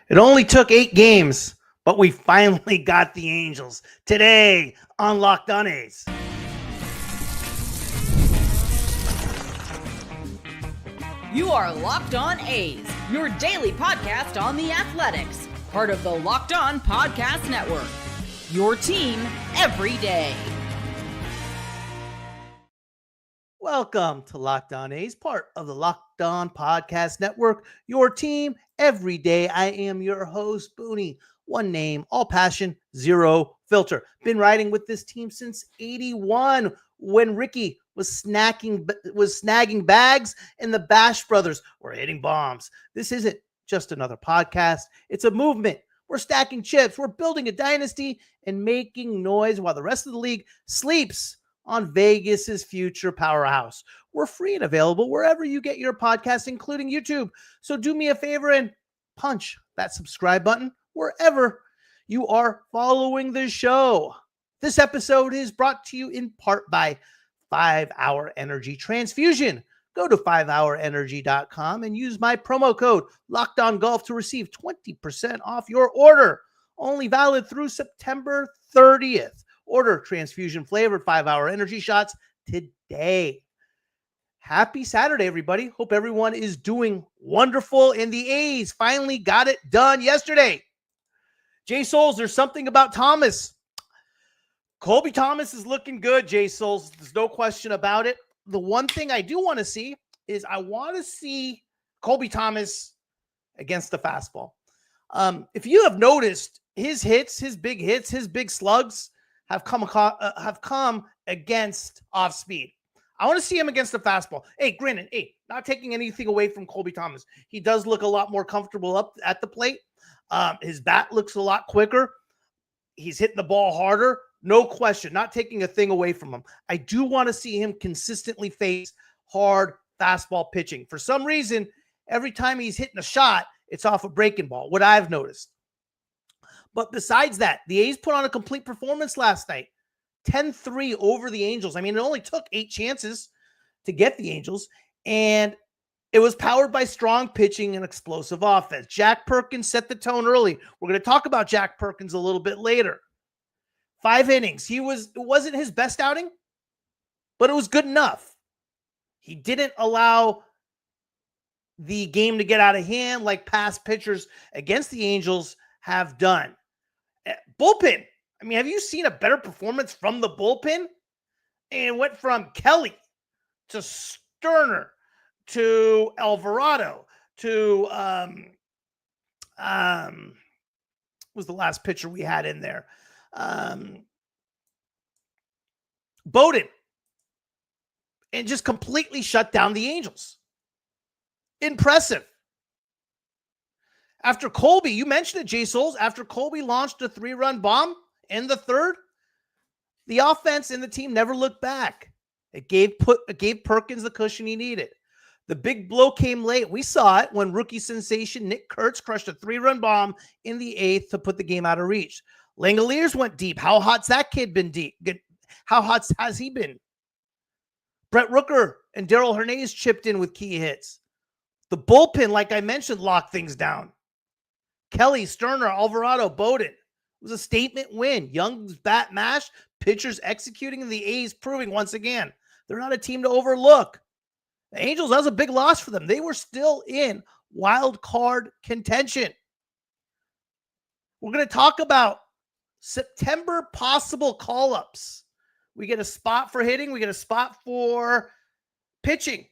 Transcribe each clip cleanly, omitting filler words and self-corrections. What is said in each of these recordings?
It only took 8 games, but we finally got the Angels today on Locked On A's. You are Locked On A's, your daily podcast on the Athletics, part of the Locked On Podcast Network. Your team every day. Welcome to Locked On A's, part of the Locked On Podcast Network, your team every day. I am your host, Booney. One name, all passion, zero filter. Been riding with this team since '81 when Ricky was snagging bags and the Bash brothers were hitting bombs. This isn't just another podcast. It's a movement. We're stacking chips. We're building a dynasty and making noise while the rest of the league sleeps on Vegas's future powerhouse. We're free and available wherever you get your podcasts, including YouTube. So do me a favor and punch that subscribe button wherever you are following the show. This episode is brought to you in part by 5 Hour Energy Transfusion. Go to 5hourenergy.com and use my promo code LOCKEDONGolf to receive 20% off your order. Only valid through September 30th. Order transfusion flavored 5 Hour Energy shots today. Happy Saturday, everybody. Hope everyone is doing wonderful. And the A's finally got it done yesterday. Jay Souls, there's something about Thomas. Colby Thomas is looking good, Jay Souls. There's no question about it. The one thing I do want to see is I want to see Colby Thomas against the fastball. If you have noticed, his hits, his big slugs have come against off speed. I want to see him against the fastball. Hey, granted, not taking anything away from Colby Thomas. He does look a lot more comfortable up at the plate. His bat looks a lot quicker. He's hitting the ball harder. No question. Not taking a thing away from him. I do want to see him consistently face hard fastball pitching. For some reason, every time he's hitting a shot, it's off a breaking ball, what I've noticed. But besides that, the A's put on a complete performance last night. 10-3 over the Angels. I mean, it only took 8 chances to get the Angels, and it was powered by strong pitching and explosive offense. Jack Perkins set the tone early. We're going to talk about Jack Perkins a little bit later. 5 innings. It wasn't his best outing, but it was good enough. He didn't allow the game to get out of hand like past pitchers against the Angels have done. Bullpen. I mean, have you seen a better performance from the bullpen? And it went from Kelly to Sterner to Alvarado to was the last pitcher we had in there? Bowden, and just completely shut down the Angels. Impressive. After Colby, you mentioned it, Jay Souls, after Colby launched a 3-run bomb in the third, the offense and the team never looked back. It gave Perkins the cushion he needed. The big blow came late. We saw it when rookie sensation Nick Kurtz crushed a 3-run bomb in the 8th to put the game out of reach. Langeliers went deep. How hot's that kid been deep? How hot has he been? Brent Rooker and Darell Hernaiz chipped in with key hits. The bullpen, like I mentioned, locked things down. Kelly, Sterner, Alvarado, Bowden. It was a statement win. Young's bat mash, pitchers executing, and the A's proving once again they're not a team to overlook. The Angels, that was a big loss for them. They were still in wild card contention. We're going to talk about September possible call-ups. We get a spot for hitting. We get a spot for pitching.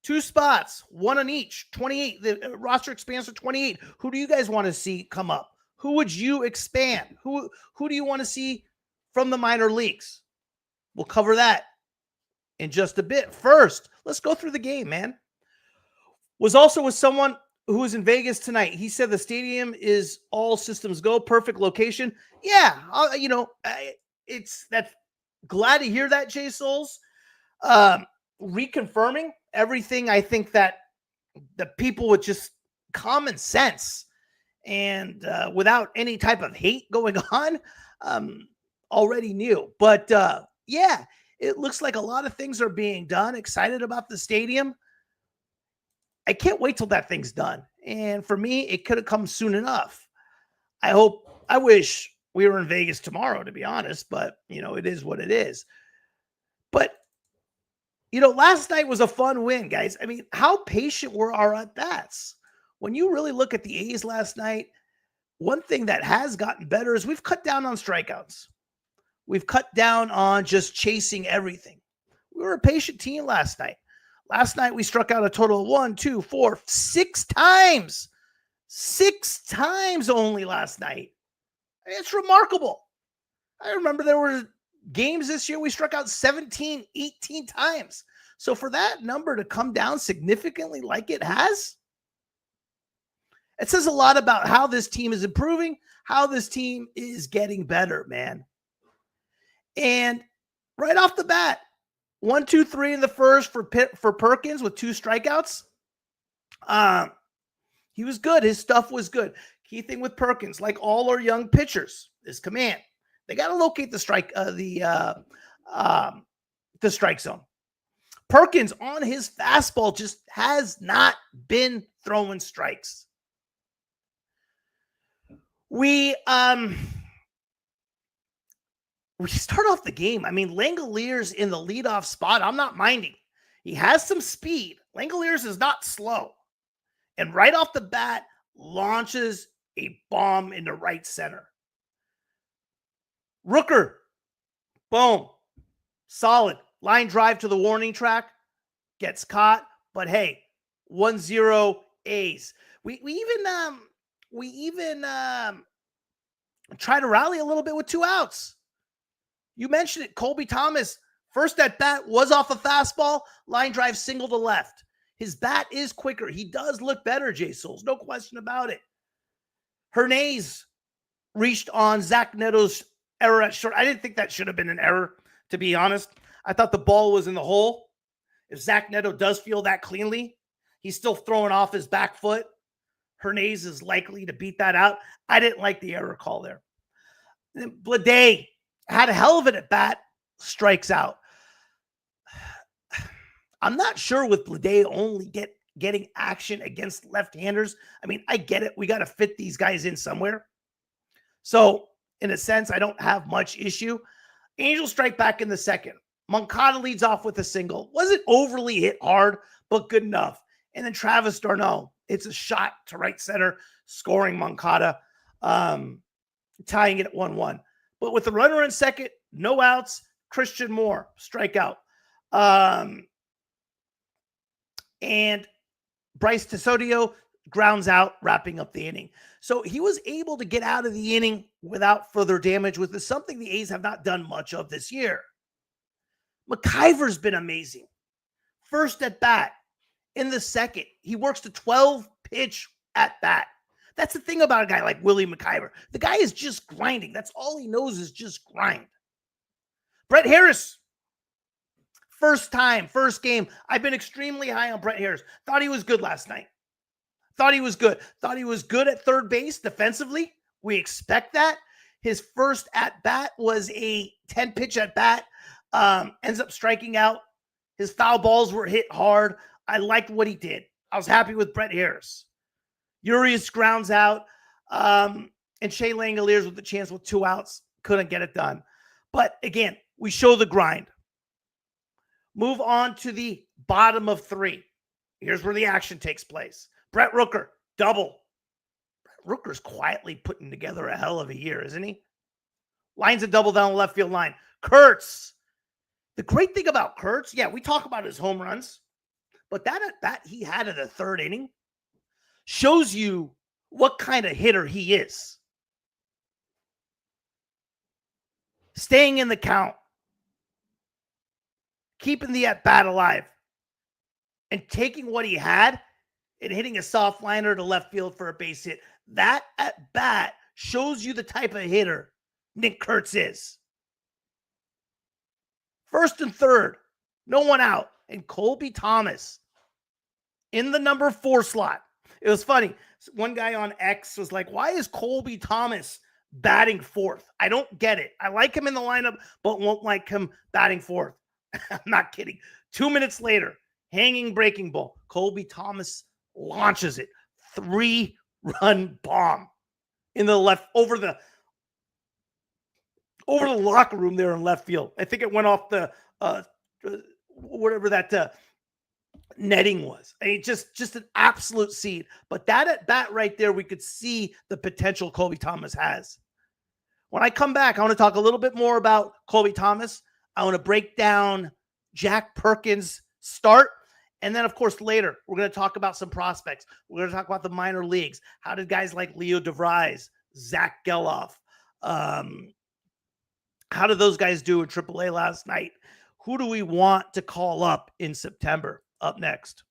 2 spots, 1 on each. 28. The roster expands to 28. Who do you guys want to see come up? Who would you expand? Who do you want to see from the minor leagues? We'll cover that in just a bit. First, let's go through the game, man. Was also with someone who was in Vegas tonight. He said the stadium is all systems go, perfect location. Yeah, that's glad to hear that, Jay Souls. Reconfirming everything I think that the people with just common sense and without any type of hate going on already knew. But yeah, it looks like a lot of things are being done. Excited about the stadium. I can't wait till that thing's done And for me, it could have come soon enough. I wish we were in Vegas tomorrow, to be honest, but it is what it is. But last night was a fun win, guys. I mean, how patient were our at-bats? When you really look at the A's last night, one thing that has gotten better is we've cut down on strikeouts. We've cut down on just chasing everything. We were a patient team last night. Last night, we struck out a total of 1, 2, 4, 6 times. 6 times only last night. It's remarkable. I remember there were games this year we struck out 17, 18 times. So for that number to come down significantly like it has, it says a lot about how this team is improving, how this team is getting better, man. And right off the bat, 1, 2, 3 in the first for Perkins with 2 strikeouts. He was good. His stuff was good. Key thing with Perkins, like all our young pitchers, is command. They got to locate the strike zone. Perkins on his fastball just has not been throwing strikes. We start off the game. I mean, Langeliers in the leadoff spot, I'm not minding. He has some speed. Langeliers is not slow. And right off the bat, launches a bomb into right center. Rooker, boom, solid. Line drive to the warning track, gets caught. But hey, 1-0 A's. We even try to rally a little bit with 2 outs. You mentioned it, Colby Thomas, first at bat was off a fastball, line drive single to left. His bat is quicker. He does look better, Jay Souls. No question about it. Hernaiz reached on Zach Neto's error at short. I didn't think that should have been an error, to be honest. I thought the ball was in the hole. If Zach Neto does feel that cleanly, he's still throwing off his back foot. Hernaiz is likely to beat that out. I didn't like the error call there. Blade had a hell of it at bat, strikes out. I'm not sure with Blade only getting action against left-handers. I mean, I get it. We got to fit these guys in somewhere. So, in a sense, I don't have much issue. Angels strike back in the second. Moncada leads off with a single. Wasn't overly hit hard, but good enough. And then Travis d'Arnaud, it's a shot to right center, scoring Moncada, tying it at 1-1. But with the runner in second, no outs, Christian Moore, strikeout. And Bryce Tesodio grounds out, wrapping up the inning. So he was able to get out of the inning without further damage, which is something the A's have not done much of this year. McIver's been amazing. First at bat in the second, he works the 12-pitch at bat. That's the thing about a guy like Willie McIver. The guy is just grinding. That's all he knows is just grind. Brett Harris, first game. I've been extremely high on Brett Harris. Thought he was good last night. Thought he was good at third base defensively. We expect that. His first at-bat was a 10-pitch at-bat. Ends up striking out. His foul balls were hit hard. I liked what he did. I was happy with Brett Harris. Urias grounds out. And Shea Langeliers with the chance with 2 outs. Couldn't get it done. But again, we show the grind. Move on to the bottom of 3. Here's where the action takes place. Brett Rooker, double. Brett Rooker's quietly putting together a hell of a year, isn't he? Lines a double down the left field line. Kurtz. The great thing about Kurtz, yeah, we talk about his home runs, but that at bat he had in the third inning shows you what kind of hitter he is. Staying in the count, keeping the at bat alive, and taking what he had and hitting a soft liner to left field for a base hit. That at bat shows you the type of hitter Nick Kurtz is. First and third, no one out. And Colby Thomas in the number 4 slot. It was funny. One guy on X was like, why is Colby Thomas batting 4th? I don't get it. I like him in the lineup, but won't like him batting 4th. I'm not kidding. 2 minutes later, hanging breaking ball. Colby Thomas launches it. 3-run bomb in the left over the locker room there in left field. I think it went off the whatever that netting was. I mean, just an absolute seed. But that at bat right there, we could see the potential Colby Thomas has. When I come back, I want to talk a little bit more about Colby Thomas. I want to break down Jack Perkins' start. And then, of course, later, we're going to talk about some prospects. We're going to talk about the minor leagues. How did guys like Leo DeVries, Zach Geloff, how did those guys do in AAA last night? Who do we want to call up in September? Up next.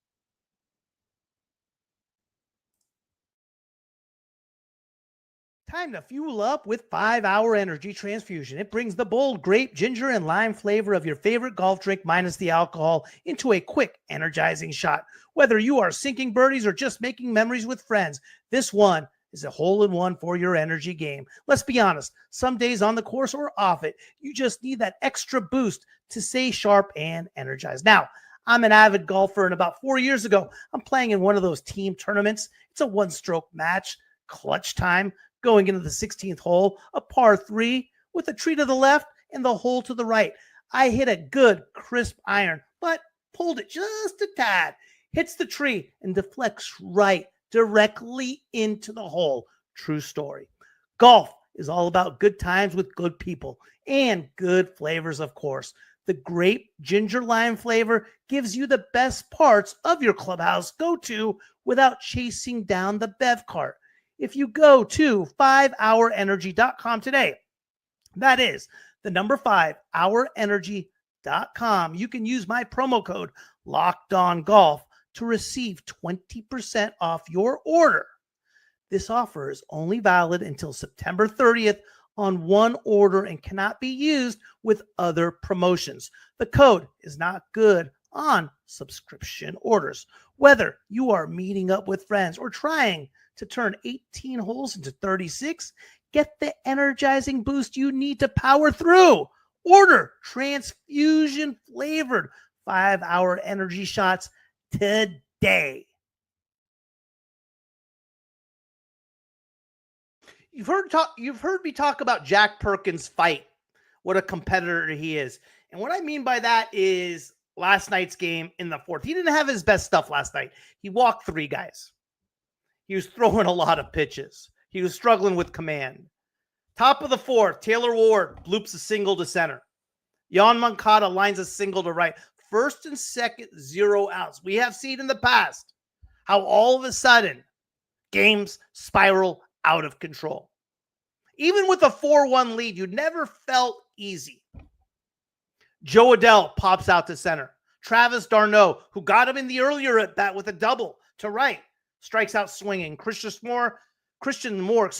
Time to fuel up with 5-Hour Energy Transfusion. It brings the bold grape, ginger, and lime flavor of your favorite golf drink minus the alcohol into a quick, energizing shot. Whether you are sinking birdies or just making memories with friends, this one is a hole-in-one for your energy game. Let's be honest, some days on the course or off it, you just need that extra boost to stay sharp and energized. Now, I'm an avid golfer, and about 4 years ago, I'm playing in one of those team tournaments. It's a one-stroke match, clutch time, going into the 16th hole, a par 3 with a tree to the left and the hole to the right. I hit a good, crisp iron, but pulled it just a tad, hits the tree, and deflects right directly into the hole. True story. Golf is all about good times with good people and good flavors, of course. The grape ginger lime flavor gives you the best parts of your clubhouse go-to without chasing down the bev cart. If you go to 5hourenergy.com today, that is the number 5hourenergy.com, you can use my promo code LOCKEDONGolf to receive 20% off your order. This offer is only valid until September 30th on one order and cannot be used with other promotions. The code is not good on subscription orders. Whether you are meeting up with friends or trying to turn 18 holes into 36, get the energizing boost you need to power through. Order transfusion flavored 5-Hour Energy shots today. You've heard me talk about Jack Perkins' fight, what a competitor he is. And what I mean by that is last night's game in the fourth. He didn't have his best stuff last night. He walked 3 guys. He was throwing a lot of pitches. He was struggling with command. Top of the fourth, Taylor Ward bloops a single to center. Yoan Moncada lines a single to right. First and second, 0 outs. We have seen in the past how all of a sudden games spiral out of control. Even with a 4-1 lead, you never felt easy. Joe Adell pops out to center. Travis d'Arnaud, who got him in the earlier at bat with a double to right, strikes out swinging. Christian Moore,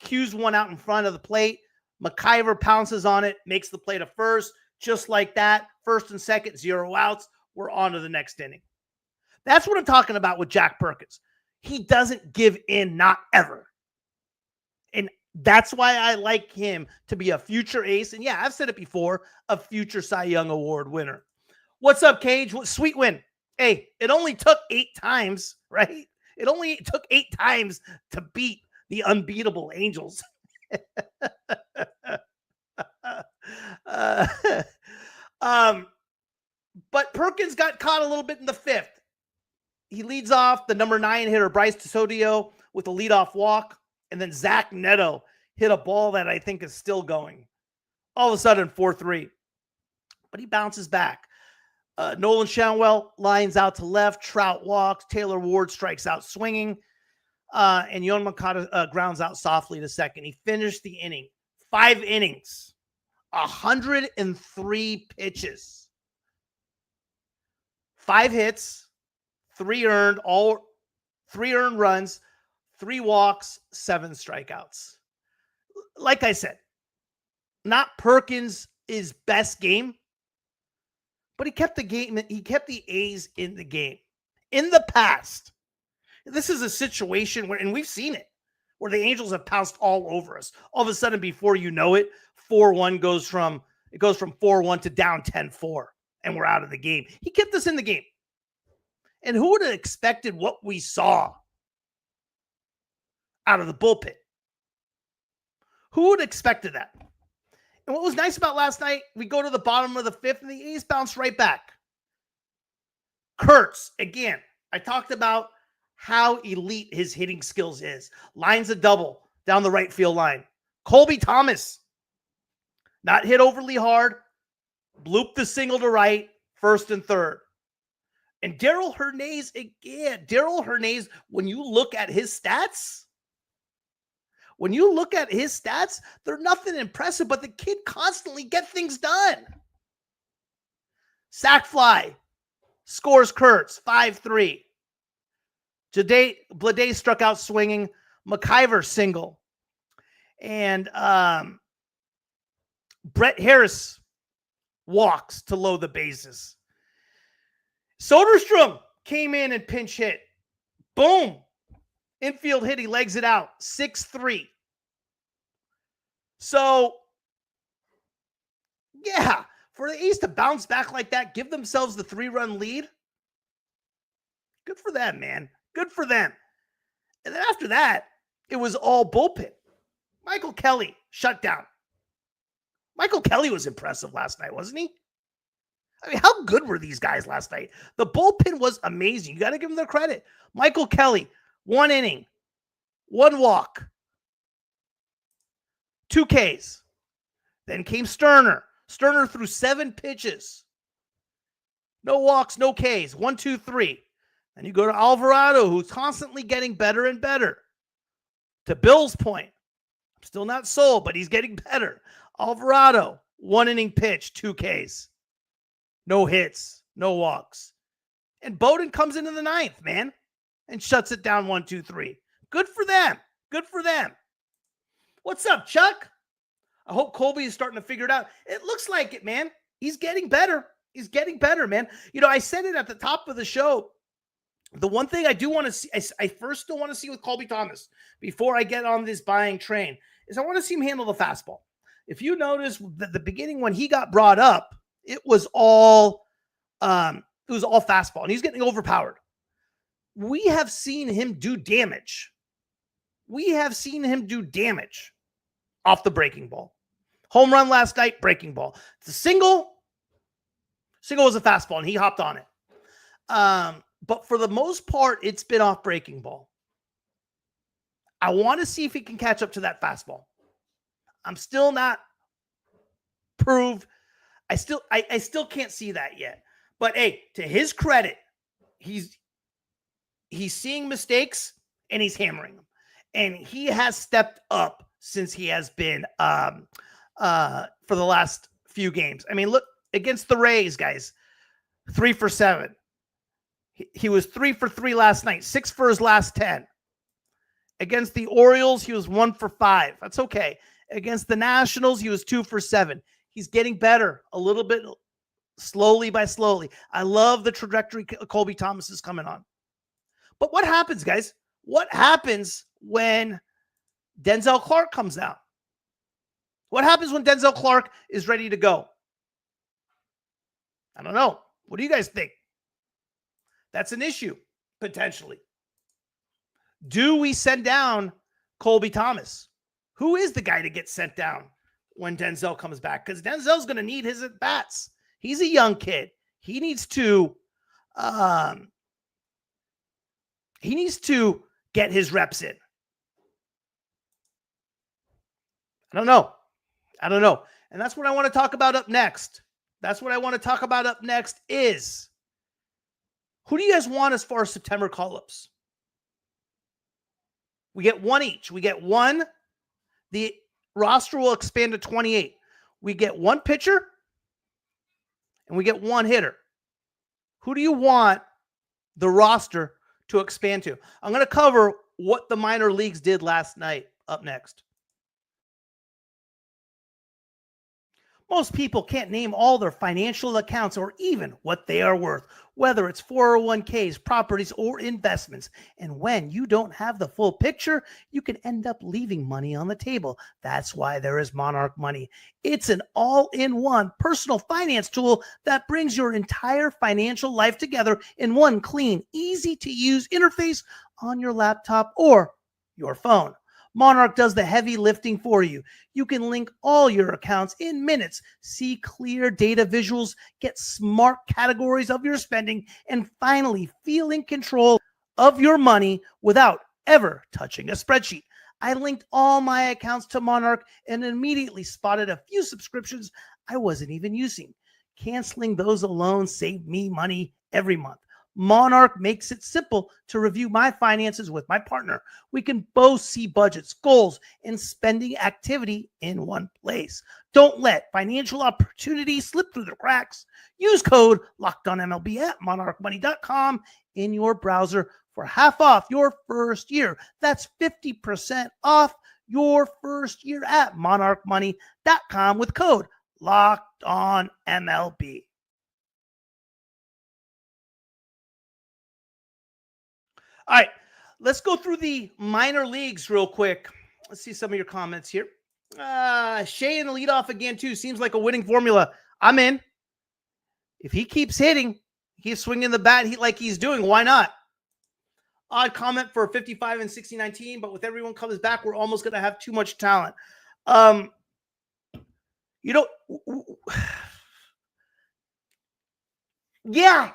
cues one out in front of the plate. McIver pounces on it, makes the play to first. Just like that, first and second, 0 outs. We're on to the next inning. That's what I'm talking about with Jack Perkins. He doesn't give in, not ever. And that's why I like him to be a future ace. And yeah, I've said it before, a future Cy Young Award winner. What's up, Cage? Sweet win. Hey, it only took 8 times, right? It only took 8 times to beat the unbeatable Angels. But Perkins got caught a little bit in the 5th. He leads off the number 9 hitter, Bryce DeSoto, with a leadoff walk. And then Zach Neto hit a ball that I think is still going. All of a sudden, 4-3. But he bounces back. Nolan Shanwell lines out to left. Trout walks. Taylor Ward strikes out swinging. And Yoan Moncada grounds out softly to second. He finished the inning. 5 innings. 103 pitches. 5 hits. 3 earned. All 3 earned runs. 3 walks, 7 strikeouts. Like I said, not Perkins' best game, but he kept the A's in the game. In the past, this is a situation where, and we've seen it, where the Angels have pounced all over us. All of a sudden, before you know it, 4-1 goes from 4-1 to down 10-4, and we're out of the game. He kept us in the game. And who would have expected what we saw out of the bullpen. Who would have expected that? And what was nice about last night, we go to the bottom of the fifth and the A's bounce right back. Kurtz, again, I talked about how elite his hitting skills is. Lines a double down the right field line. Colby Thomas, not hit overly hard, blooped the single to right, first and third. And Darell Hernaiz, again, Darell Hernaiz, when you look at his stats, they're nothing impressive, but the kid constantly gets things done. Sack fly, scores Kurtz, 5-3. Blade struck out swinging, McIver single. And Brett Harris walks to load the bases. Soderstrom came in and pinch hit. Boom. Infield hit. He legs it out. 6-3. So, yeah, for the A's to bounce back like that, give themselves the 3-run lead. Good for them, man. Good for them. And then after that, it was all bullpen. Michael Kelly shut down. Michael Kelly was impressive last night, wasn't he? I mean, how good were these guys last night? The bullpen was amazing. You got to give them their credit. Michael Kelly, 1 inning, 1 walk, 2 Ks. Then came Sterner. Sterner threw 7 pitches. No walks, no Ks. 1, 2, 3. Then you go to Alvarado, who's constantly getting better and better. To Bill's point, I'm still not sold, but he's getting better. Alvarado, 1 inning pitch, 2 Ks. No hits, no walks. And Bowden comes into the 9th, man, and shuts it down 1, 2, 3. Good for them. Good for them. What's up, Chuck? I hope Colby is starting to figure it out. It looks like it, man. He's getting better. He's getting better, man. You know, I said it at the top of the show. The one thing I do want to see, I first still want to see with Colby Thomas before I get on this buying train, is I want to see him handle the fastball. If you notice the beginning when he got brought up, it was all fastball, and he's getting overpowered. We have seen him do damage. Off the breaking ball. Home run last night, breaking ball. The single was a fastball, and he hopped on it. But for the most part, it's been off breaking ball. I want to see if he can catch up to that fastball. I'm still not proved. I still can't see that yet. But hey, to his credit, he's seeing mistakes and he's hammering them. And he has stepped up since he has been for the last few games. I mean, look, against the Rays, guys, 3 for 7. He was 3 for 3 last night, 6 for his last 10. Against the Orioles, he was 1 for 5. That's okay. Against the Nationals, he was 2 for 7. He's getting better a little bit slowly by slowly. I love the trajectory Colby Thomas is coming on. But what happens, guys? What happens when Denzel Clark comes down? What happens when Denzel Clark is ready to go? I don't know. What do you guys think? That's an issue, potentially. Do we send down Colby Thomas? Who is the guy to get sent down when Denzel comes back? Because Denzel's going to need his at-bats. He's a young kid. He needs to get his reps in. I don't know. And that's what I want to talk about up next. Is who do you guys want as far as September call-ups? We get one each. We get one. The roster will expand to 28. We get one pitcher and we get one hitter. Who do you want the roster to expand to? I'm going to cover what the minor leagues did last night up next. Most people can't name all their financial accounts or even what they are worth, whether it's 401ks, properties, or investments. And when you don't have the full picture, you can end up leaving money on the table. That's why there is Monarch Money. It's an all-in-one personal finance tool that brings your entire financial life together in one clean, easy-to-use interface on your laptop or your phone. Monarch does the heavy lifting for you. You can link all your accounts in minutes, see clear data visuals, get smart categories of your spending, and finally feel in control of your money without ever touching a spreadsheet. I linked all my accounts to Monarch and immediately spotted a few subscriptions I wasn't even using. Canceling those alone saved me money every month. Monarch makes it simple to review my finances with my partner. We can both see budgets, goals, and spending activity in one place. Don't let financial opportunities slip through the cracks. Use code LOCKEDONMLB at monarchmoney.com in your browser for half off your first year. That's 50% off your first year at monarchmoney.com with code LOCKEDONMLB. All right, let's go through the minor leagues real quick. Let's see some of your comments here. Shea in the leadoff again, too. Seems like a winning formula. I'm in. If he keeps hitting, keeps swinging the bat like he's doing, why not? Odd comment for 55 and 69 team, but with everyone comes back, we're almost going to have too much talent. Yeah.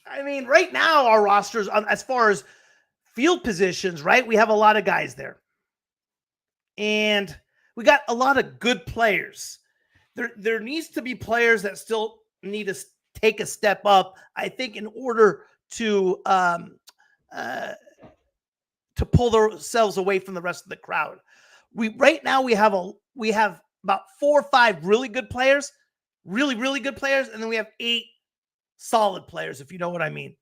I mean, right now, our rosters, as far as field positions, right, we have a lot of guys there. And we got a lot of good players. There needs to be players that still need to take a step up, I think, in order to pull themselves away from the rest of the crowd. Right now we have about 4 or 5 really good players, really good players, and then we have 8 solid players, if you know what I mean.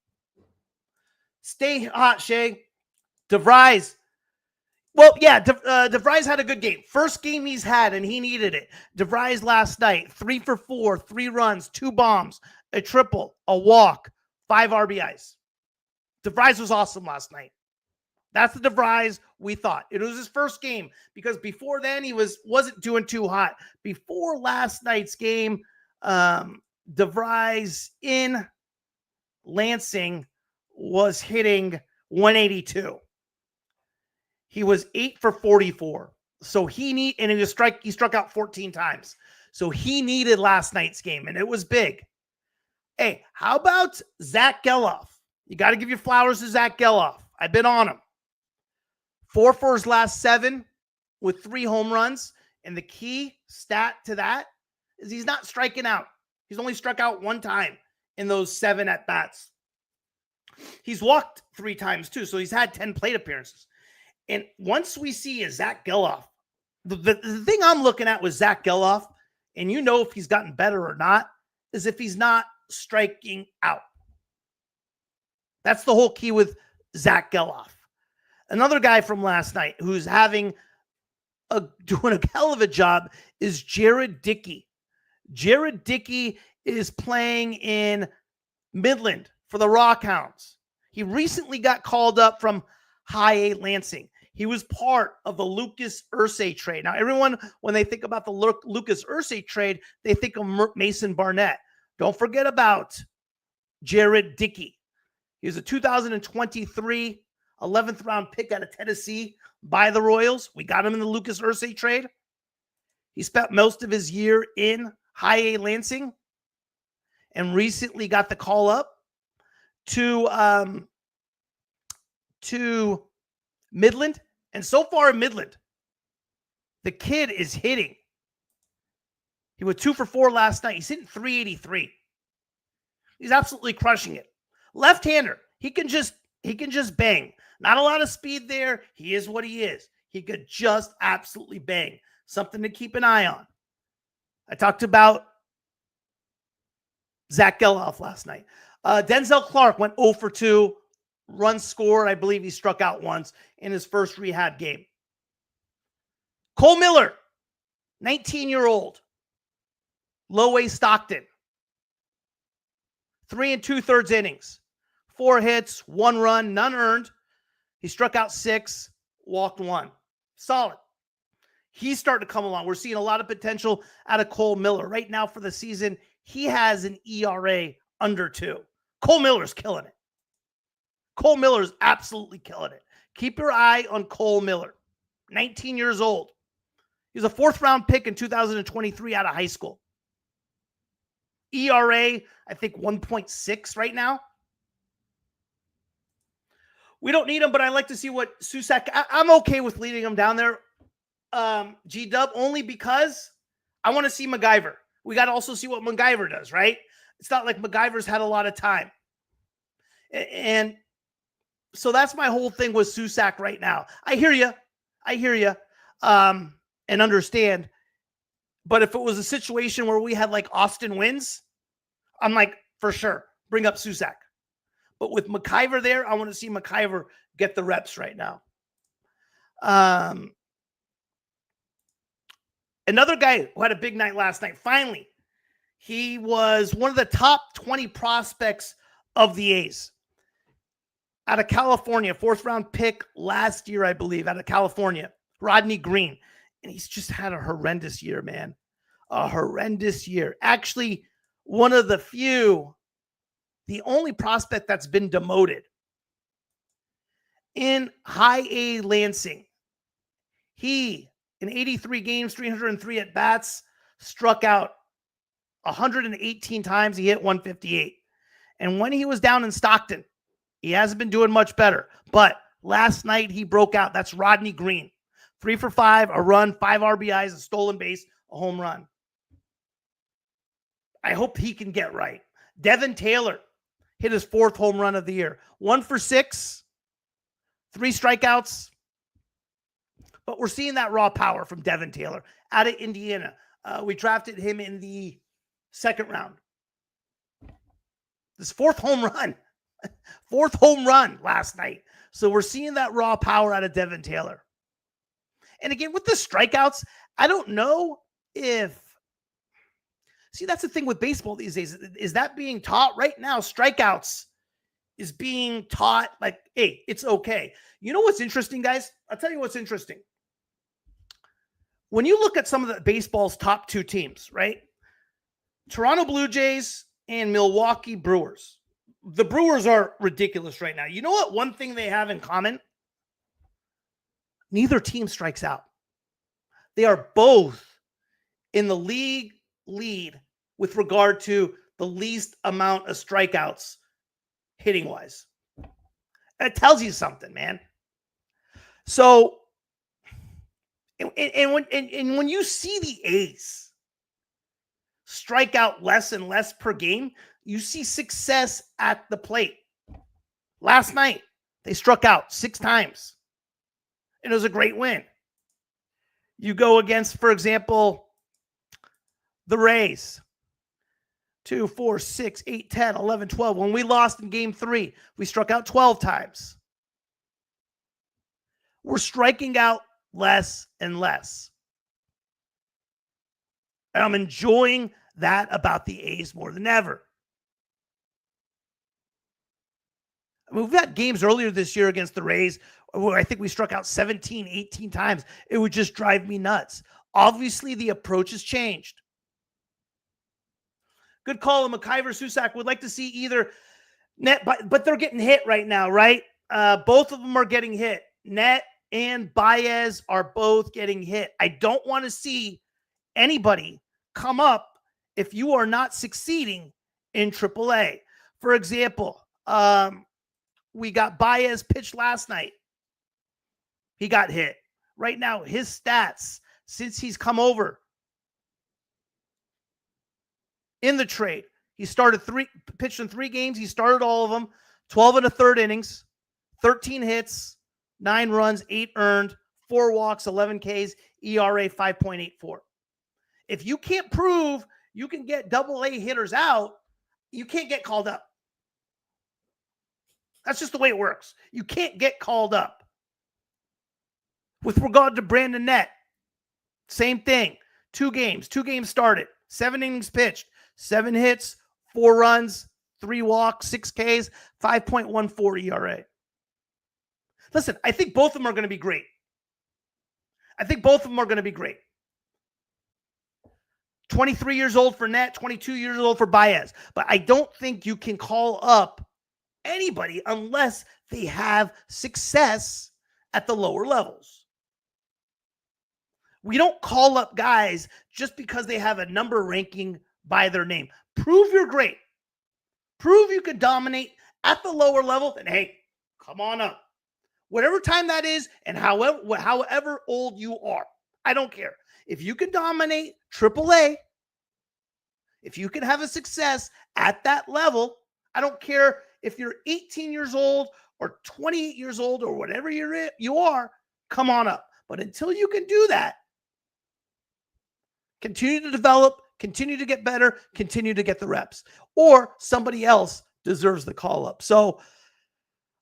Stay hot, Shea. DeVries. Well, yeah, DeVries had a good game. First game he's had, and he needed it. DeVries last night, 3 for 4, 3 runs, 2 bombs, a triple, a walk, 5 RBIs. DeVries was awesome last night. That's the DeVries we thought. It was his first game because before then he wasn't doing too hot. Before last night's game, DeVries in Lansing was hitting 182. He was 8 for 44. So he struck out 14 times. So he needed last night's game, and it was big. Hey, how about Zach Geloff? You got to give your flowers to Zach Geloff. I've been on him. 4 for his last 7 with 3 home runs. And the key stat to that is he's not striking out. He's only struck out 1 time in those 7 at-bats. He's walked 3 times, too, so he's had 10 plate appearances. And once we see a Zach Geloff, the thing I'm looking at with Zach Geloff, and you know if he's gotten better or not, is if he's not striking out. That's the whole key with Zach Geloff. Another guy from last night who's doing a hell of a job is Jared Dickey. Jared Dickey is playing in Midland for the Rockhounds. He recently got called up from High A Lansing. He was part of the Lucas Irsay trade. Now, everyone, when they think about the Lucas Irsay trade, they think of Mason Barnett. Don't forget about Jared Dickey. He was a 2023 11th round pick out of Tennessee by the Royals. We got him in the Lucas Irsay trade. He spent most of his year in High A Lansing and recently got the call up to Midland. And so far in Midland, the kid is hitting. He was 2 for 4 last night. He's hitting 383. He's absolutely crushing it. Left-hander. He can just bang. Not a lot of speed there. He is what he is. He could just absolutely bang. Something to keep an eye on. I talked about Zach Geloff last night. Denzel Clark went 0 for 2. Runs scored. I believe he struck out once in his first rehab game. Cole Miller, 19-year-old. Low A Stockton. 3 2/3 innings. 4 hits, 1 run, none earned. He struck out 6, walked 1. Solid. He's starting to come along. We're seeing a lot of potential out of Cole Miller. Right now for the season, he has an ERA under 2. Cole Miller's killing it. Cole Miller's absolutely killing it. Keep your eye on Cole Miller. 19 years old. He was a 4th-round pick in 2023 out of high school. ERA, I think 1.6 right now. We don't need him, but I like to see what Susac. I'm okay with leading him down there, G-Dub, only because I want to see MacGyver. We got to also see what MacGyver does, right? It's not like MacGyver's had a lot of time. And so that's my whole thing with Susac right now. I hear you. And understand. But if it was a situation where we had like Austin Wins, I'm like, for sure, bring up Susac. But with MacGyver there, I want to see MacGyver get the reps right now. Another guy who had a big night last night, finally, he was one of the top 20 prospects of the A's. Out of California, 4th-round pick last year, I believe, out of California, Rodney Green. And he's just had a horrendous year, man. A horrendous year. Actually, one of the few, the only prospect that's been demoted. In high A Lansing, he, in 83 games, 303 at-bats, struck out 118 times. He hit 158. And when he was down in Stockton, he hasn't been doing much better. But last night, he broke out. That's Rodney Green. 3 for 5, a run, 5 RBIs, a stolen base, a home run. I hope he can get right. Devin Taylor hit his 4th home run of the year. 1 for 6, 3 strikeouts. But we're seeing that raw power from Devin Taylor out of Indiana. We drafted him in the 2nd round. This 4th home run. 4th home run last night. So we're seeing that raw power out of Devin Taylor. And again, with the strikeouts, I don't know if... See, that's the thing with baseball these days. Is that being taught right now? Strikeouts is being taught like, hey, it's okay. You know what's interesting, guys? I'll tell you what's interesting. When you look at some of the baseball's top 2 teams, right? Toronto Blue Jays and Milwaukee Brewers. The Brewers are ridiculous right now. You know what? One thing they have in common? Neither team strikes out. They are both in the league lead with regard to the least amount of strikeouts hitting wise. It tells you something, man. So, and when you see the A's strike out less and less per game, you see success at the plate. Last night, they struck out 6 times. And it was a great win. You go against, for example, the Rays. 2, 4, 6, 8, 10, 11, 12. When we lost in game 3, we struck out 12 times. We're striking out less and less. And I'm enjoying that about the A's more than ever. I mean, we've had games earlier this year against the Rays where I think we struck out 17, 18 times. It would just drive me nuts. Obviously, the approach has changed. Good call on MacGyver. Susac would like to see either Net, but they're getting hit right now, right? Both of them are getting hit. Net and Baez are both getting hit. I don't want to see anybody come up if you are not succeeding in AAA. For example, we got Baez pitched last night. He got hit. Right now, his stats since he's come over in the trade, he pitched in 3 games. He started all of them, 12 and a third innings, 13 hits, 9 runs, 8 earned, 4 walks, 11 Ks, ERA 5.84. If you can't prove you can get AA hitters out, you can't get called up. That's just the way it works. You can't get called up. With regard to Brandon Net, same thing. 2 games started, 7 innings pitched, 7 hits, 4 runs, 3 walks, 6 Ks, 5.14 ERA. Listen, I think both of them are going to be great. 23 years old for Net, 22 years old for Baez. But I don't think you can call up anybody unless they have success at the lower levels. We don't call up guys just because they have a number ranking by their name. Prove you're great. Prove you can dominate at the lower level, and hey, come on up. Whatever time that is, and however old you are, I don't care. If you can dominate AAA, if you can have a success at that level, I don't care if you're 18 years old or 28 years old or whatever you are, come on up. But until you can do that, continue to develop, continue to get better, continue to get the reps, or somebody else deserves the call up. So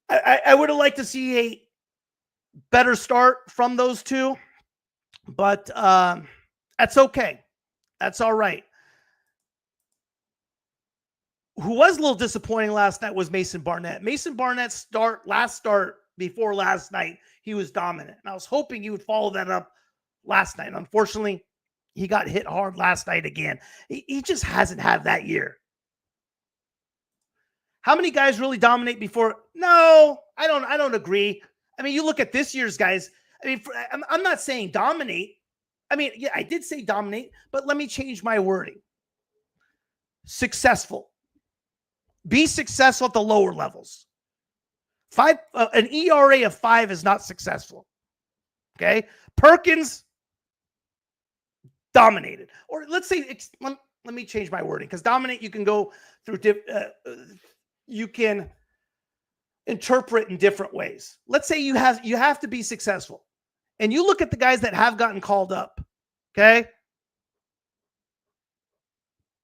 I would have liked to see a better start from those two, but that's okay. That's all right. Who was a little disappointing last night was Mason Barnett. Mason Barnett's last start before last night, he was dominant. And I was hoping he would follow that up last night. Unfortunately, he got hit hard last night again. He just hasn't had that year. How many guys really dominate before? No, I don't agree. I mean, you look at this year's guys. I mean, I'm not saying dominate. I mean, yeah, I did say dominate, but let me change my wording. Successful. Be successful at the lower levels. An ERA of 5 is not successful. Okay? Perkins dominated. Or let's say, let me change my wording, because dominate, you can go through, you can interpret in different ways. Let's say you have to be successful. And you look at the guys that have gotten called up. Okay?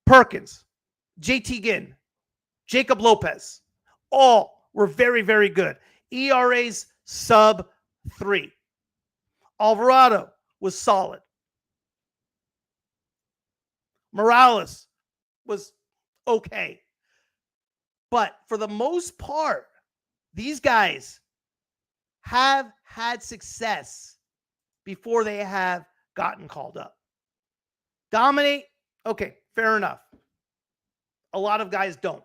Perkins, JT Ginn, Jacob Lopez, all were very, very good. ERAs sub 3. Alvarado was solid. Morales was okay. But for the most part, these guys have had success before they have gotten called up. Dominate, okay, fair enough. A lot of guys don't,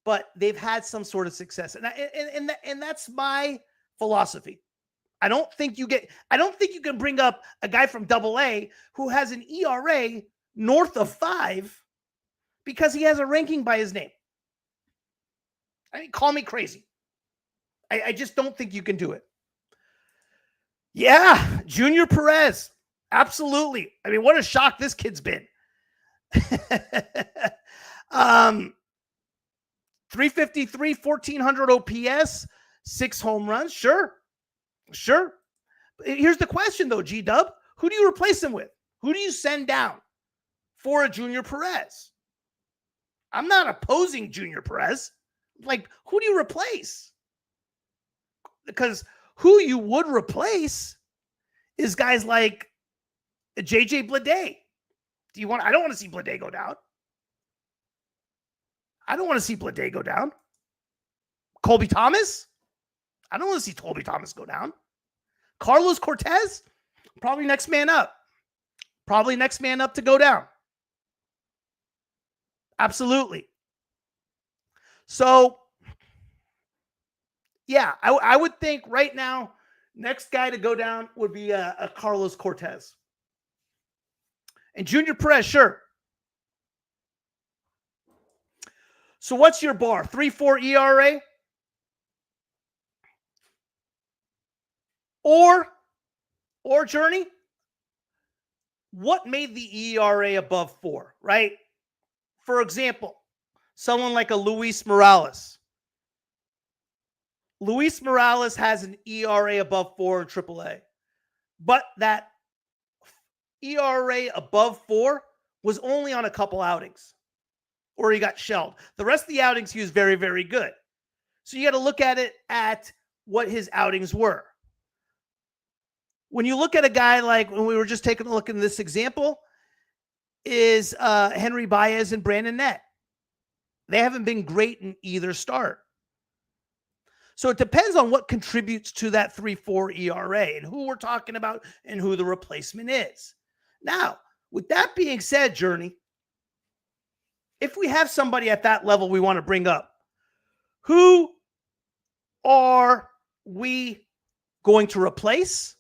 but they've had some sort of success, and that's my philosophy. I don't think you can bring up a guy from AA who has an ERA north of 5 because he has a ranking by his name. I mean, call me crazy. I just don't think you can do it. Yeah, Junior Perez. Absolutely. I mean, what a shock this kid's been. 353, 1400 OPS, 6 home runs. Sure. Here's the question, though, G-Dub. Who do you replace him with? Who do you send down for a Junior Perez? I'm not opposing Junior Perez. Like, who do you replace? Because who you would replace is guys like JJ Bleday. I don't want to see Bleday go down. I don't want to see Bleday go down. Colby Thomas? I don't want to see Colby Thomas go down. Carlos Cortez? Probably next man up. Probably next man up to go down. Absolutely. So, yeah, I would think right now, next guy to go down would be a Carlos Cortez. And Junior Perez, sure. So what's your bar? 3.4 ERA? Or Journey? What made the ERA above 4, right? For example, someone like a Luis Morales. Luis Morales has an ERA above 4 in AAA. But that ERA above 4 was only on a couple outings, or he got shelled. The rest of the outings, he was very, very good. So you got to look at it at what his outings were. When you look at a guy like, when we were just taking a look in this example, is Henry Baez and Brandon Nett. They haven't been great in either start. So it depends on what contributes to that 3.4 ERA and who we're talking about and who the replacement is. Now, with that being said, Journey, if we have somebody at that level we want to bring up, who are we going to replace?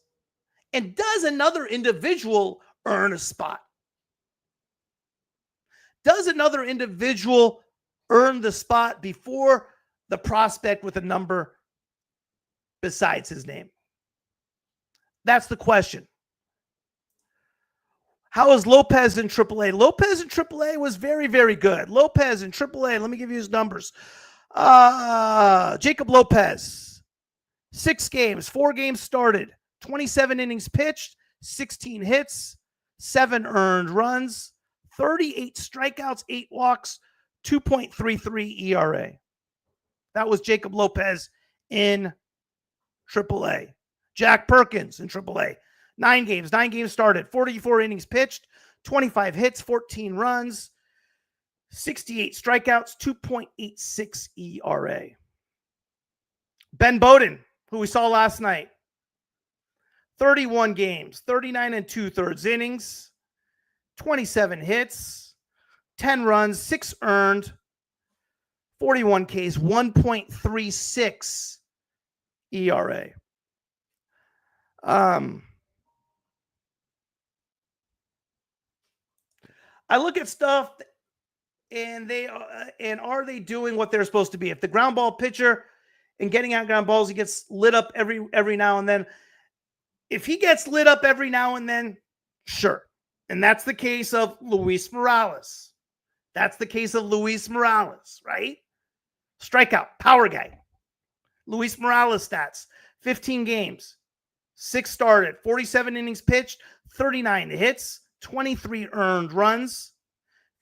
And does another individual earn a spot? Does another individual earn the spot before the prospect with a number besides his name? That's the question. How is Lopez in AAA? Lopez in AAA was very, very good. Lopez in AAA, let me give you his numbers. Jacob Lopez, 6 games, 4 games started, 27 innings pitched, 16 hits, 7 earned runs, 38 strikeouts, 8 walks, 2.33 ERA. That was Jacob Lopez in AAA. Jack Perkins in AAA. 9 games started, 44 innings pitched, 25 hits, 14 runs, 68 strikeouts, 2.86 ERA. Ben Bowden, who we saw last night, 31 games, 39 2/3 innings, 27 hits, 10 runs, 6 earned, 41 Ks, 1.36 ERA. I look at stuff and are they doing what they're supposed to be? If the ground ball pitcher and getting out ground balls, he gets lit up every now and then. If he gets lit up every now and then, sure. And that's the case of Luis Morales. Right? Strikeout, power guy. Luis Morales stats, 15 games, 6 started, 47 innings pitched, 39 hits, 23 earned runs,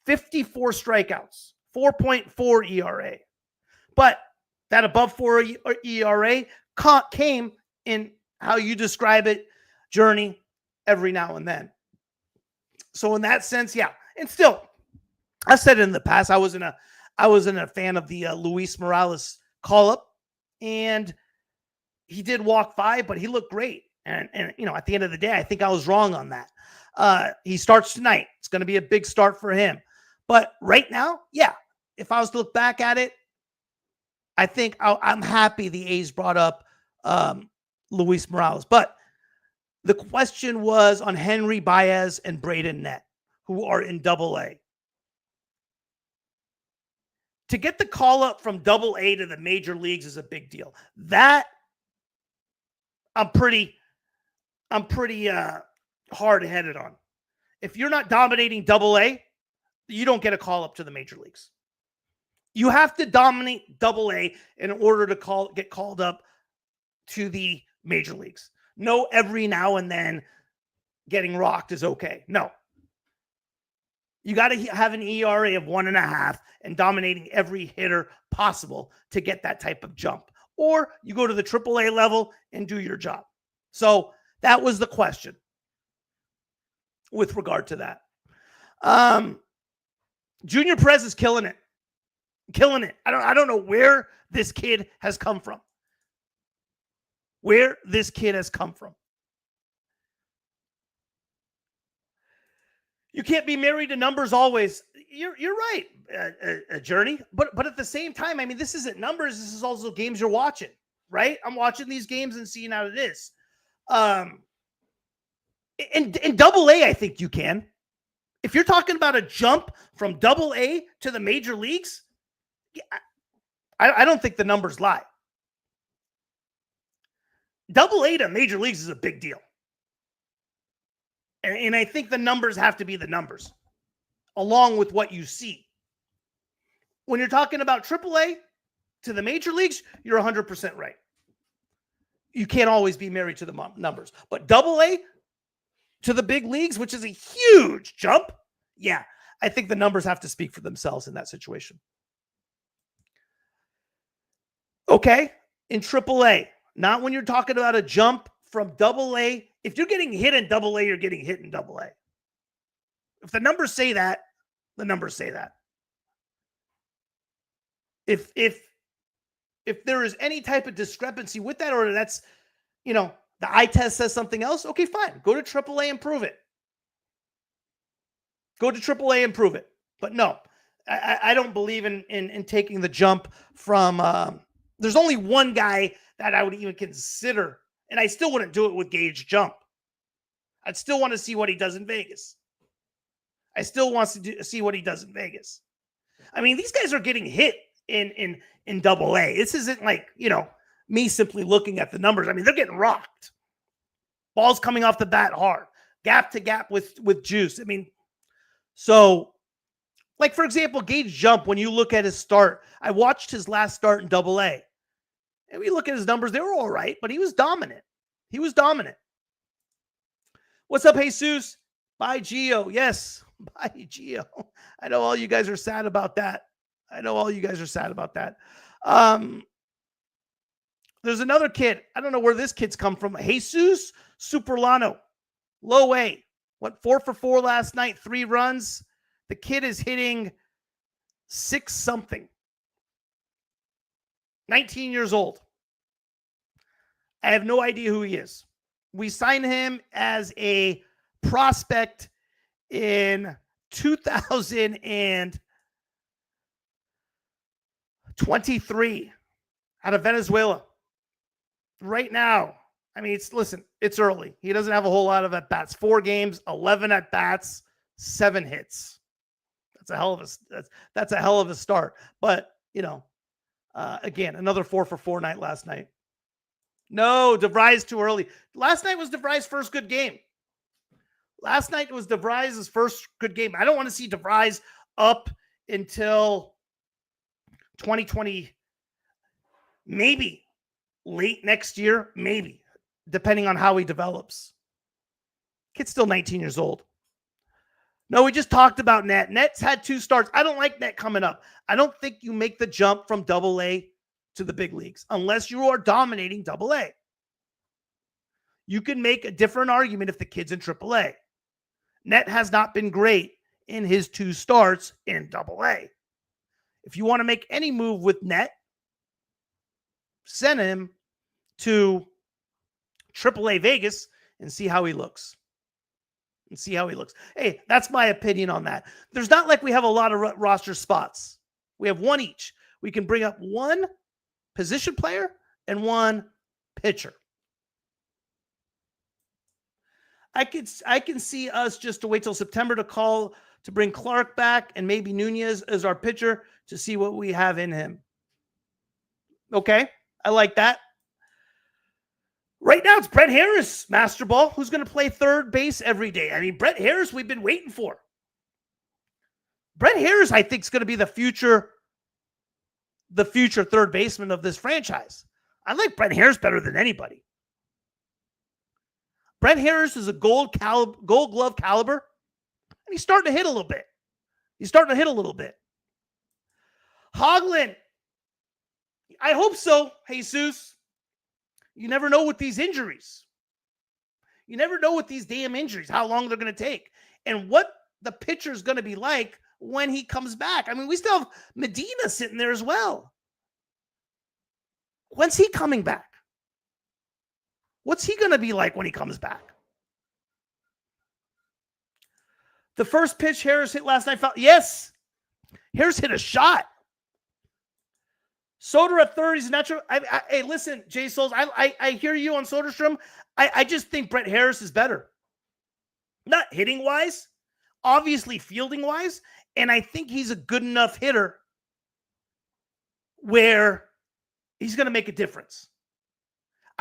54 strikeouts, 4.4 ERA. But that above 4 ERA came in how you describe it, Journey, every now and then. So in that sense, yeah. And still, I said it in the past, I wasn't a fan of the Luis Morales call-up, and he did walk 5, but he looked great. And at the end of the day, I think I was wrong on that. He starts tonight. It's going to be a big start for him. But right now, yeah, if I was to look back at it, I think I'm happy the A's brought up Luis Morales. But the question was on Henry Baez and Braden Nett, who are in AA. To get the call up from AA to the major leagues is a big deal. That I'm pretty hard-headed on. If you're not dominating AA, you don't get a call up to the major leagues. You have to dominate AA in order to get called up to the major leagues. No, every now and then getting rocked is okay. No. You got to have an ERA of 1.5 and dominating every hitter possible to get that type of jump. Or you go to the AAA level and do your job. So that was the question with regard to that. Junior Perez is killing it. I don't know where this kid has come from. You can't be married to numbers always. You're right, Journey. But at the same time, I mean, this isn't numbers. This is also games you're watching, right? I'm watching these games and seeing how it is. In AA, I think you can. If you're talking about a jump from AA to the major leagues, I don't think the numbers lie. AA to major leagues is a big deal. And I think the numbers have to be the numbers, along with what you see. When you're talking about AAA to the major leagues, you're 100% right. You can't always be married to the numbers. But AA to the big leagues, which is a huge jump, yeah, I think the numbers have to speak for themselves in that situation. Okay, in AAA, not when you're talking about a jump from AA. If you're getting hit in AA, you're getting hit in AA. If the numbers say that, the numbers say that. If there is any type of discrepancy with that, or that's, the eye test says something else, okay, fine. Go to AAA and prove it. But no, I don't believe in taking the jump from, there's only one guy that I would even consider, and I still wouldn't do it with Gage jump. I'd still want to see what he does in Vegas. I still want to see what he does in Vegas. I mean, these guys are getting hit in Double-A. This isn't like, me simply looking at the numbers. I mean, they're getting rocked. Balls coming off the bat hard. Gap to gap with juice. I mean, so, like, for example, Gage Jump, when you look at his start, I watched his last start in Double-A. And we look at his numbers, they were all right, but he was dominant. What's up, Jesus? Bye, Gio. Yes, bye, Gio. I know all you guys are sad about that. There's another kid. I don't know where this kid's come from. Jesus Superlano. Low A. Went 4 for 4 last night, 3 runs. The kid is hitting 6-something. 19 years old. I have no idea who he is. We signed him as a prospect in 2023 out of Venezuela. Right now, I mean, it's early. He doesn't have a whole lot of at-bats. 4 games, 11 at-bats, 7 hits. That's a hell of a start. But, again, another 4 for 4 night last night. No, DeVry's too early. Last night was DeVry's first good game. I don't want to see DeVry's up until 2020, maybe late next year, maybe, depending on how he develops. Kid's still 19 years old. No, we just talked about Net. Net's had 2 starts. I don't like Net coming up. I don't think you make the jump from Double-A to the big leagues unless you are dominating Double-A. You can make a different argument if the kid's in Triple-A. Net has not been great in his 2 starts in Double-A. If you want to make any move with Net, send him to Triple-A Vegas and see how he looks. Hey, that's my opinion on that. There's not like we have a lot of roster spots. We have 1 each. We can bring up 1 position player and 1 pitcher. I can see us just to wait till September to bring Clark back and maybe Nunez as our pitcher to see what we have in him. Okay, I like that. Right now, it's Brent Harris, Master Ball, who's going to play third base every day. I mean, Brent Harris, we've been waiting for. Brent Harris, I think, is going to be the future third baseman of this franchise. I like Brent Harris better than anybody. Brent Harris is a gold glove caliber, and he's starting to hit a little bit. Hoglund, I hope so, Jesus. You never know with these injuries. You never know with these damn injuries, how long they're going to take and what the pitcher is going to be like when he comes back. I mean, we still have Medina sitting there as well. When's he coming back? What's he going to be like when he comes back? The first pitch Harris hit last night. Yes. Harris hit a shot. Soder at third, he's natural. Hey, listen, Jay Souls, I hear you on Soderstrom. I just think Brent Harris is better. Not hitting-wise, obviously fielding-wise, and I think he's a good enough hitter where he's going to make a difference.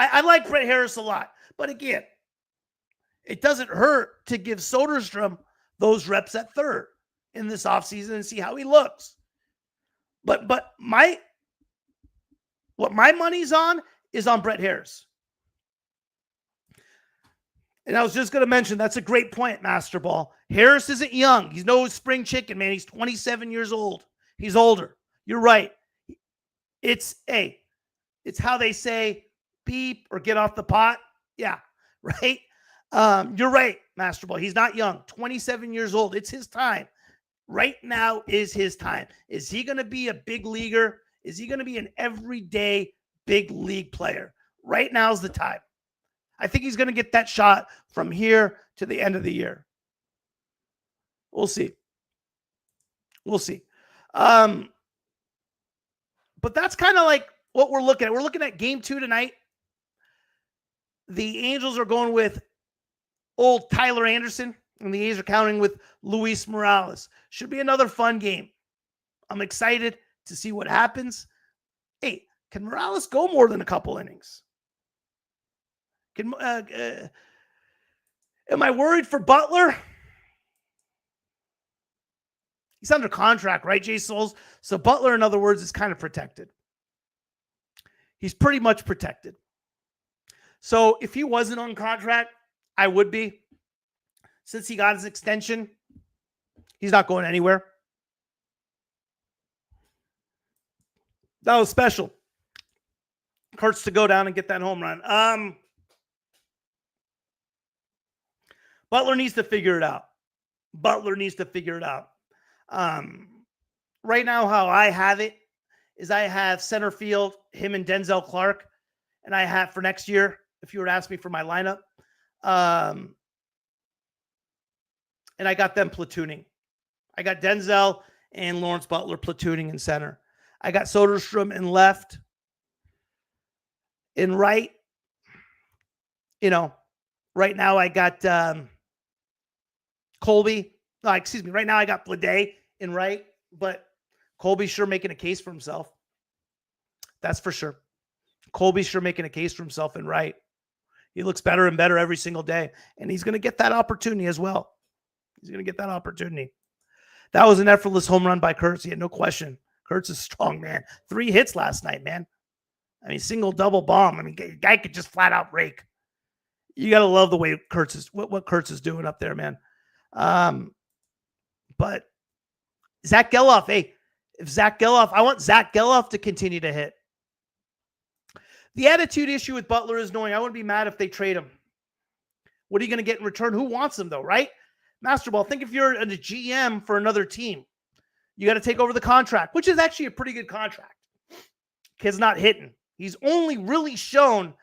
I like Brent Harris a lot. But again, it doesn't hurt to give Soderstrom those reps at third in this offseason and see how he looks. But what my money's on is on Brent Harris. And I was just going to mention, that's a great point, Master Ball. Harris isn't young. He's no spring chicken, man. He's 27 years old. He's older. You're right. It's how they say beep or get off the pot. Yeah, right? You're right, Master Ball. He's not young. 27 years old. It's his time. Right now is his time. Is he going to be a big leaguer? Is he going to be an everyday big league player? Right now's the time. I think he's going to get that shot from here to the end of the year. We'll see. But that's kind of like what we're looking at. We're looking at game 2 tonight. The Angels are going with old Tyler Anderson, and the A's are counting with Luis Morales. Should be another fun game. I'm excited to see what happens. Hey, can Morales go more than a couple innings? Am I worried for Butler? He's under contract, right, Jay Souls? So Butler, in other words, is kind of protected. He's pretty much protected. So if he wasn't on contract, I would be. Since he got his extension, he's not going anywhere. That was special. Kurtz to go down and get that home run. Butler needs to figure it out. Right now, how I have it is I have center field, him and Denzel Clark. And I have for next year, if you were to ask me for my lineup. And I got them platooning. I got Denzel and Lawrence Butler platooning in center. I got Soderstrom in left. In right, right now I got Colby. Right now I got Blade in right, but Colby's sure making a case for himself. That's for sure. Colby's sure making a case for himself in right. He looks better and better every single day, and he's going to get that opportunity as well. That was an effortless home run by Kurtz. He had no question. Kurtz is strong, man. 3 hits last night, man. I mean, single, double bomb. I mean, guy could just flat out rake. You got to love the way Kurtz is, what Kurtz is doing up there, man. But Zach Geloff, I want Zach Geloff to continue to hit. The attitude issue with Butler is knowing I wouldn't be mad if they trade him. What are you going to get in return? Who wants him, though, right? Masterball, think if you're a GM for another team, you got to take over the contract, which is actually a pretty good contract. Kid's not hitting. He's only really shown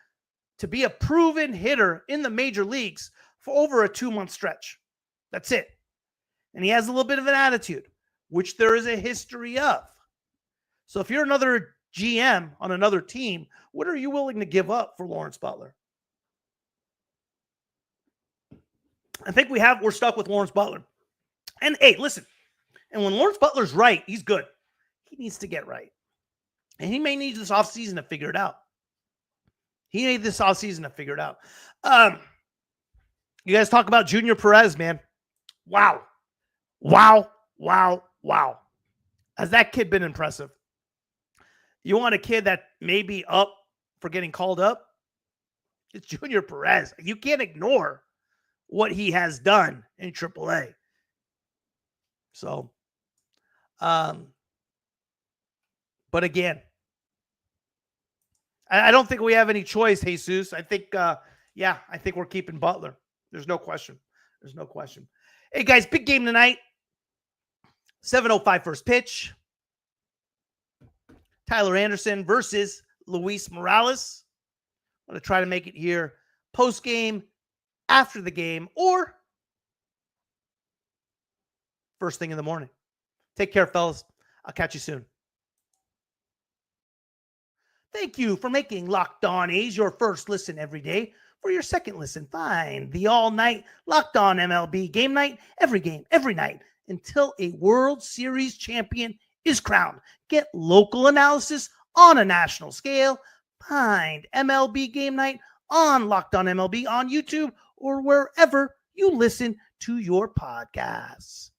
to be a proven hitter in the major leagues for over a 2-month stretch. That's it. And he has a little bit of an attitude, which there is a history of. So if you're another GM on another team, what are you willing to give up for Lawrence Butler? I think we're stuck with Lawrence Butler. And hey, listen, and when Lawrence Butler's right, he's good. He needs to get right. And he may need this offseason to figure it out. You guys talk about Junior Perez, man. Wow. Has that kid been impressive? You want a kid that may be up for getting called up? It's Junior Perez. You can't ignore what he has done in AAA. So, but again, I don't think we have any choice, Jesus. I think, I think we're keeping Butler. There's no question. Hey, guys, big game tonight. 7:05 first pitch. Tyler Anderson versus Luis Morales. I'm going to try to make it here post-game, after the game, or first thing in the morning. Take care, fellas. I'll catch you soon. Thank you for making Locked On A's your first listen every day. For your second listen, find the all-night Locked On MLB game night, every game, every night, until a World Series champion is crowned. Get local analysis on a national scale. Find MLB game night on Locked On MLB on YouTube or wherever you listen to your podcasts.